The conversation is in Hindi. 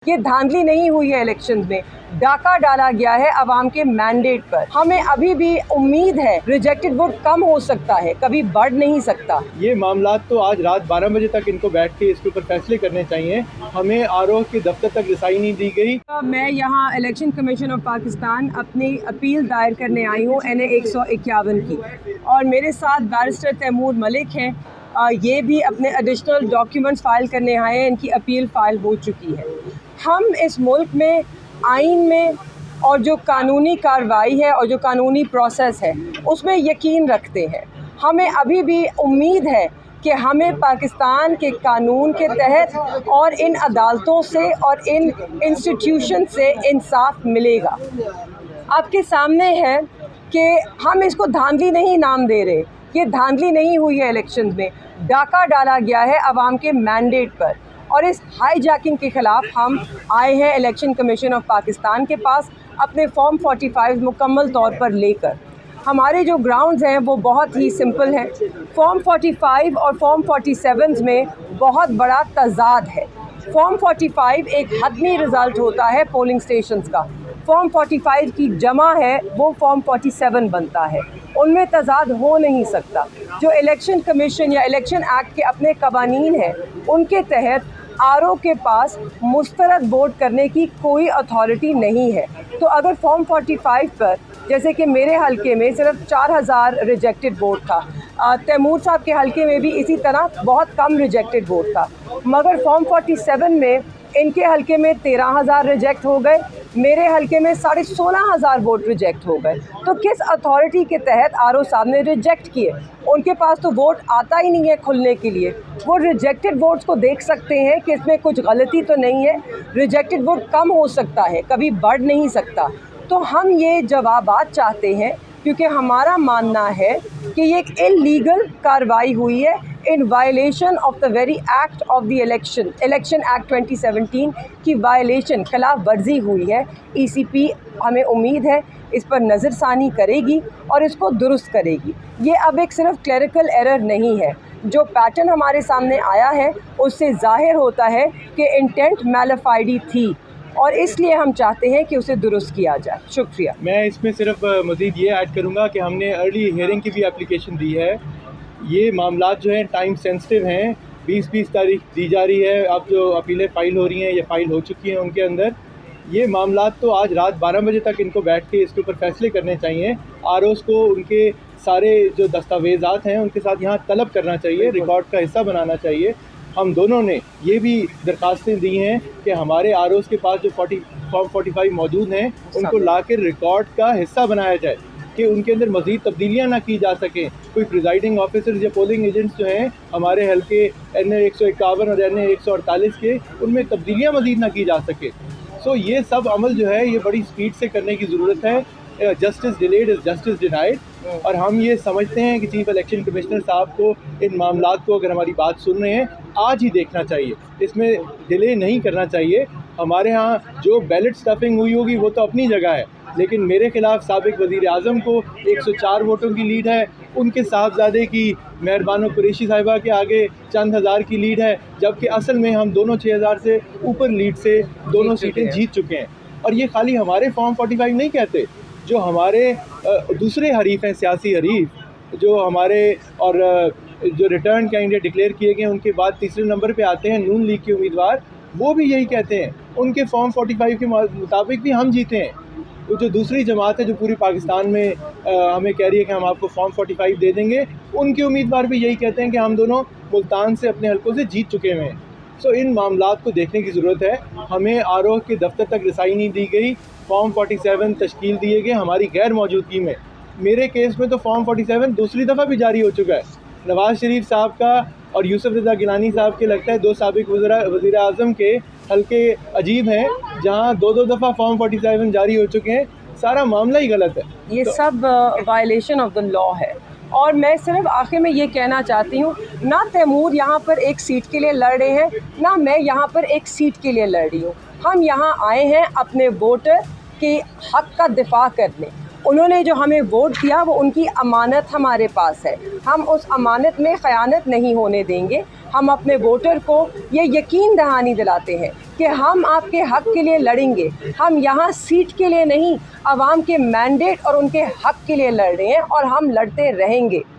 ये धांधली नहीं हुई है, इलेक्शंस में डाका डाला गया है अवाम के मैंडेट पर। हमें अभी भी उम्मीद है रिजेक्टेड वोट कम हो सकता है, कभी बढ़ नहीं सकता। ये मामला तो आज रात 12 बजे तक इनको बैठ के इसके ऊपर फैसले करने चाहिए। हमें आरओ के दफ्तर तक रिसाई नहीं दी गई। मैं यहाँ इलेक्शन कमीशन ऑफ पाकिस्तान अपनी अपील दायर करने आई हूँ NA 151 की, और मेरे साथ बैरिस्टर तैमूर मलिक हैं। ये भी अपने एडिशनल डॉक्यूमेंट्स फाइल करने आए हैं। इनकी अपील फाइल हो चुकी है। हम इस मुल्क में आइन में और जो कानूनी कार्रवाई है और जो कानूनी प्रोसेस है उसमें यकीन रखते हैं। हमें अभी भी उम्मीद है कि हमें पाकिस्तान के कानून के तहत और इन अदालतों से और इन इंस्टीट्यूशन से इंसाफ मिलेगा। आपके सामने है कि हम इसको धांधली नहीं नाम दे रहे। ये धांधली नहीं हुई है, इलेक्शंस में डाका डाला गया है अवाम के मैंडेट पर, और इस हाईजैकिंग के ख़िलाफ़ हम आए हैं इलेक्शन कमीशन ऑफ पाकिस्तान के पास अपने फॉर्म 45 मुकम्मल तौर पर लेकर। हमारे जो ग्राउंड्स हैं वो बहुत ही सिंपल हैं। फॉर्म 45 और फॉर्म 47 में बहुत बड़ा तज़ाद है। फॉर्म 45 एक हतमी रिज़ल्ट होता है पोलिंग स्टेशंस का। फॉर्म 45 की जमा है वो फॉर्म 47 बनता है। उनमें तज़ाद हो नहीं सकता। जो इलेक्शन कमीशन या इलेक्शन एक्ट के अपने कवानीन हैं उनके तहत आरओ के पास मुस्तरद वोट करने की कोई अथॉरिटी नहीं है। तो अगर फॉर्म 45 पर, जैसे कि मेरे हलके में सिर्फ 4000 रिजेक्टेड वोट था, तैमूर साहब के हलके में भी इसी तरह बहुत कम रिजेक्टेड वोट था, मगर फॉर्म 47 में इनके हलके में 13,000 रिजेक्ट हो गए, मेरे हलके में 16,500 वोट रिजेक्ट हो गए। तो किस अथॉरिटी के तहत आरओ साहब ने रिजेक्ट किए? उनके पास तो वोट आता ही नहीं है खुलने के लिए। वो रिजेक्टेड वोट्स को देख सकते हैं कि इसमें कुछ गलती तो नहीं है, रिजेक्टेड वोट कम हो सकता है, कभी बढ़ नहीं सकता। तो हम ये जवाबात चाहते हैं क्योंकि हमारा मानना है कि ये एक इल्लीगल कार्रवाई हुई है in violation of the very act of the election act 2017 की वायलेशन, खिलाफ वर्जी हुई है। ECP हमें उम्मीद है इस पर नज़रसानी करेगी और इसको दुरुस्त करेगी। ये अब एक सिर्फ क्लरिकल एरर नहीं है। जो पैटर्न हमारे सामने आया है उससे ज़ाहिर होता है कि इंटेंट मैलिफाइडी थी, और इसलिए हम चाहते हैं कि उसे दुरुस्त किया जाए। शुक्रिया। मैं इसमें सिर्फ मज़ीद ये ऐड करूँगा कि हमने अर्ली हियरिंग की भी एप्लीकेशन दी है। ये मामला जो हैं टाइम सेंसिटिव हैं। 20 तारीख दी जा रही है। अब जो अपीलें फ़ाइल हो रही हैं या फ़ाइल हो चुकी हैं उनके अंदर ये मामला तो आज रात 12 बजे तक इनको बैठ के इसके ऊपर फैसले करने चाहिए। आरओज़ को उनके सारे जो दस्तावेज़ात हैं उनके साथ यहाँ तलब करना चाहिए, रिकॉर्ड का हिस्सा बनाना चाहिए। हम दोनों ने ये भी दरख्वास्तें दी हैं कि हमारे आरओज़ के पास जो फॉर्म 45 मौजूद हैं उनको ला कर रिकॉर्ड का हिस्सा बनाया जाए कि उनके अंदर मज़ीद तब्दीलियाँ ना की जा सकें। कोई प्रिजाइडिंग ऑफिसर्स या पोलिंग एजेंट्स जो हैं हमारे हल्के NA 151 और NA 148 के, उनमें तब्दीलियाँ मज़ीद ना की जा सके। सो ये सब अमल जो है ये बड़ी स्पीड से करने की ज़रूरत है। Justice delayed is justice denied. और हम ये समझते हैं कि चीफ इलेक्शन कमिश्नर साहब को इन मामलात को, अगर हमारी बात सुन रहे हैं, आज ही देखना चाहिए, इसमें डिले नहीं करना चाहिए। हमारे यहाँ जो बैलेट स्टफिंग हुई होगी वो तो अपनी जगह है, लेकिन मेरे खिलाफ साबिक वज़ीर आज़म को 104 वोटों की लीड है, उनके साहबजादे की मेहरबानो कुरैशी साहिबा के आगे चंद हज़ार की लीड है, जबकि असल में हम दोनों 6000 से ऊपर लीड से दोनों सीटें जीत चुके हैं। और ये खाली हमारे फॉर्म 45 नहीं कहते, जो हमारे दूसरे हरीफ हैं, सियासी हरीफ जो हमारे और जो रिटर्न कैंडिडेट डिक्लेयर किए गए उनके बाद तीसरे नंबर पे आते हैं नून लीग के उम्मीदवार, वो भी यही कहते हैं उनके फॉर्म 45 के मुताबिक भी हम जीते हैं। तो जो दूसरी जमात है जो पूरी पाकिस्तान में हमें कह रही है कि हम आपको फॉर्म 45 दे देंगे, उनके उम्मीदवार भी यही कहते हैं कि हम दोनों मुल्तान से अपने हल्कों से जीत चुके हुए हैं। सो इन मामलात को देखने की ज़रूरत है। हमें आरओ के दफ्तर तक रिसाई नहीं दी गई। फॉर्म 47 तश्कील दिए गए हमारी गैर मौजूदगी में। मेरे केस में तो फॉर्म 47 दूसरी दफ़ा भी जारी हो चुका है। नवाज़ शरीफ साहब का और यूसुफ रज़ा गिलानी साहब के लगता है दो साबिक वज़ीर आज़म के हल्के अजीब हैं जहां दो दफ़ा फॉर्म 47 जारी हो चुके हैं। सारा मामला ही गलत है। ये सब वायलेशन ऑफ द लॉ है। और मैं सिर्फ आखिर में ये कहना चाहती हूँ, ना तैमूर यहाँ पर एक सीट के लिए लड़ रहे हैं, ना मैं यहाँ पर एक सीट के लिए लड़ रही हूँ। हम यहाँ आए हैं अपने वोटर के हक़ का दिफा करने। उन्होंने जो हमें वोट दिया वो उनकी अमानत हमारे पास है। हम उस अमानत में ख़यानत नहीं होने देंगे। हम अपने वोटर को ये यकीन दहानी दिलाते हैं कि हम आपके हक़ के लिए लड़ेंगे। हम यहाँ सीट के लिए नहीं, आवाम के मैंडेट और उनके हक़ के लिए लड़ रहे हैं और हम लड़ते रहेंगे।